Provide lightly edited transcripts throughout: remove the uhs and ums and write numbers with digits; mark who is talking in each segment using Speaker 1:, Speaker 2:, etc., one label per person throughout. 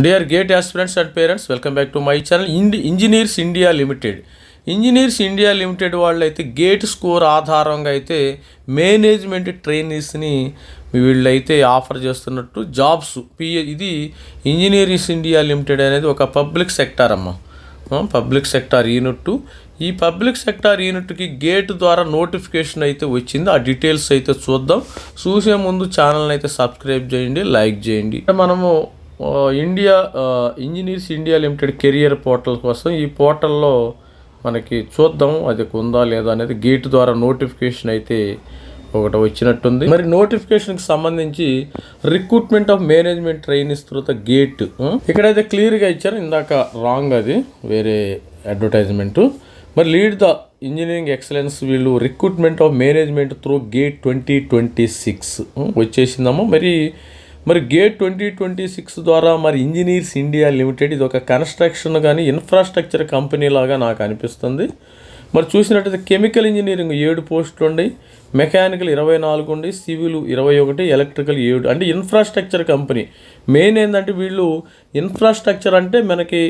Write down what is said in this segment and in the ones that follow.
Speaker 1: Dear GATE aspirants and parents, welcome back to my channel. Engineers India Limited. Engineers India limited వాళ్ళు అయితే gate score ఆధారంగా అయితే management ట్రైనీస్ని వీళ్ళైతే offer చేస్తున్నట్టు jobs ఇది ఇంజనీర్స్ ఇండియా లిమిటెడ్ అనేది ఒక public sector public sector unit. ఈ పబ్లిక్ సెక్టార్ యూనిట్కి గేట్ ద్వారా నోటిఫికేషన్ అయితే వచ్చింది. ఆ డీటెయిల్స్ అయితే చూద్దాం. చూసే ముందు ఛానల్ని అయితే సబ్స్క్రైబ్ చేయండి, లైక్ చేయండి. మనము engineers India limited career portal కోసం ఈ పోర్టల్లో మనకి చూద్దాం అది ఉందా లేదా అనేది. గేట్ ద్వారా నోటిఫికేషన్ అయితే ఒకటి వచ్చినట్టుంది. మరి నోటిఫికేషన్కి సంబంధించి రిక్రూట్మెంట్ ఆఫ్ మేనేజ్మెంట్ ట్రైనీస్ తర్వాత గేట్ ఇక్కడైతే క్లియర్గా ఇచ్చారు. ఇందాక రాంగ్, అది వేరే అడ్వర్టైజ్మెంటు. మరి లీడ్ ద ఇంజనీరింగ్ ఎక్సలెన్స్ వీళ్ళు recruitment of management through gate 2026 వచ్చేసిందమ్మా. మరి గేట్ 2026 ద్వారా మరి ఇంజనీర్స్ ఇండియా లిమిటెడ్ ఇది ఒక కన్స్ట్రక్షన్ కానీ ఇన్ఫ్రాస్ట్రక్చర్ కంపెనీ లాగా నాకు అనిపిస్తుంది. మరి చూసినట్టయితే కెమికల్ ఇంజనీరింగ్ 7 పోస్టులు ఉన్నాయి, మెకానికల్ 24 ఉండి, సివిల్ 21, ఎలక్ట్రికల్ 7. అంటే ఇన్ఫ్రాస్ట్రక్చర్ కంపెనీ. మెయిన్ ఏంటంటే వీళ్ళు ఇన్ఫ్రాస్ట్రక్చర్ అంటే మనకి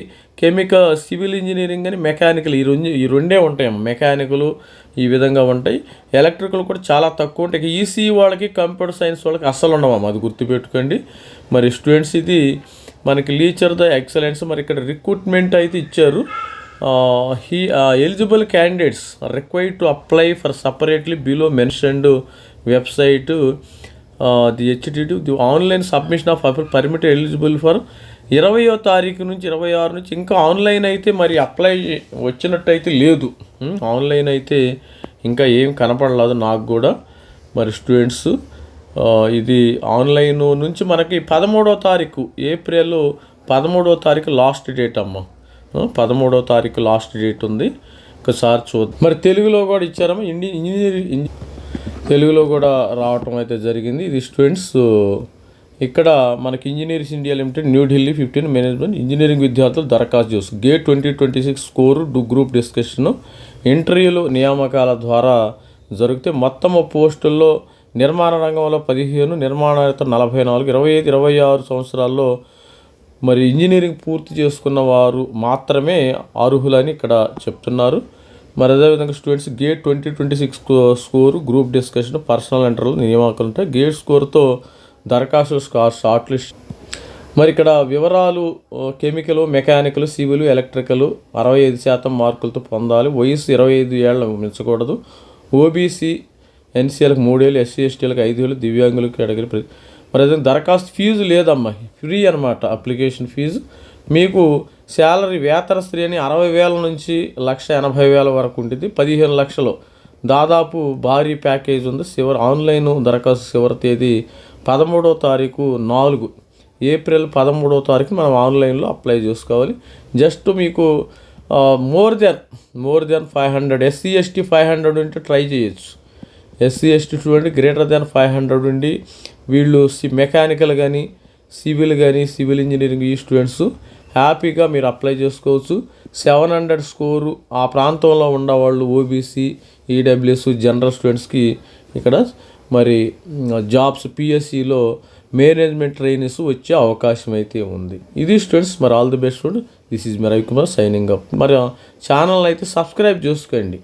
Speaker 1: సివిల్ ఇంజనీరింగ్ అని మెకానికల్ ఈ రెండే ఉంటాయి. మెకానికల్ ఈ విధంగా ఉంటాయి, ఎలక్ట్రికల్ కూడా చాలా తక్కువ ఉంటాయి. ఈసీ వాళ్ళకి కంప్యూటర్ సైన్స్ వాళ్ళకి అస్సలు ఉండవమ్మా, అది గుర్తుపెట్టుకోండి. మరి స్టూడెంట్స్ ఇది మనకి లీచర్ ద ఎక్సలెన్స్. మరి ఇక్కడ రిక్రూట్మెంట్ అయితే ఇచ్చారు. Eligible candidates required to apply for separately below mentioned website the HTTP the online submission of permit eligible for 20వ తారీఖు నుంచి 26 నుంచి. ఇంకా ఆన్లైన్ అయితే మరి అప్లై వచ్చినట్టయితే లేదు. ఆన్లైన్ అయితే ఇంకా ఏం కనపడలేదు నాకు కూడా. మరి స్టూడెంట్స్ ఇది ఆన్లైన్ నుంచి మనకి 13వ తారీఖు ఏప్రిల్ 13వ తారీఖు లాస్ట్ డేట్ అమ్మ. 13వ తారీఖు లాస్ట్ డేట్ ఉంది. ఒకసారి చూద్దాం. మరి తెలుగులో కూడా ఇచ్చారమ్మా. ఇంజనీరింగ్ తెలుగులో కూడా రావటం అయితే జరిగింది. ఇది స్టూడెంట్స్ ఇక్కడ మనకి engineers India limited New Delhi 15 management engineering విద్యార్థులు దరఖాస్తు చేస్తారు. గేట్ 2026 స్కోరు గ్రూప్ డిస్కషన్ ఇంటర్వ్యూలు నియామకాల ద్వారా జరిగితే మొత్తము పోస్టుల్లో నిర్మాణ రంగంలో 15, నిర్మాణాలతో 44, 25, 26 సంవత్సరాల్లో మరి ఇంజనీరింగ్ పూర్తి చేసుకున్న వారు మాత్రమే అర్హులని ఇక్కడ చెప్తున్నారు. మరి అదేవిధంగా students gate 2026 score group discussion personal ఇంటర్వ్యూలు నియామకాలు ఉంటాయి. గేట్ స్కోర్తో దరఖాస్తు షార్ట్ లిస్ట్. మరి ఇక్కడ వివరాలు కెమికల్, మెకానికల్, సివిల్, ఎలక్ట్రికల్ 65% మార్కులతో పొందాలి. వయసు 25 ఏళ్ళ మించకూడదు. ఓబీసీ ఎన్సీఎల్కి 3 ఏళ్ళు, ఎస్సీ ఎస్టీలకు 5 ఏళ్ళు, దివ్యాంగులకు కేటగిరీ. మరి అదే దరఖాస్తు ఫీజు లేదమ్మా, ఫ్రీ అనమాట అప్లికేషన్ ఫీజు. మీకు శాలరీ వేతన శ్రేణి 60,000 నుంచి 1,80,000 వరకు ఉంటుంది. 15 లక్షలు దాదాపు భారీ ప్యాకేజ్ ఉంది. ఆన్లైన్ దరఖాస్తు చివరి తేదీ 13వ తారీఖు 4 ఏప్రిల్ 13వ తారీఖు మనం ఆన్లైన్లో అప్లై చేసుకోవాలి. జస్ట్ మీకు మోర్ దెన్ 500 ఎస్సీ ఎస్టీ 500 ఉంటే ట్రై చేయొచ్చు. ఎస్సీ ఎస్టీ చూడండి గ్రేటర్ దెన్ 500 ఉండి వీళ్ళు మెకానికల్ కానీ సివిల్ ఇంజనీరింగ్ ఈ స్టూడెంట్స్ హ్యాపీగా మీరు అప్లై చేసుకోవచ్చు. 700 స్కోరు ఆ ప్రాంతంలో ఉన్నవాళ్ళు ఓబీసీ, ఈడబ్ల్యూఎస్, జనరల్ స్టూడెంట్స్కి ఇక్కడ మరి జాబ్స్ పిఎస్సిలో మేనేజ్మెంట్ ట్రైనీస్ వచ్చే అవకాశం అయితే ఉంది. ఇది స్టూడెంట్స్. మరి all the best student. This is my Ravikumar signing up. మరి ఛానల్ అయితే సబ్స్క్రైబ్ చేసుకోండి.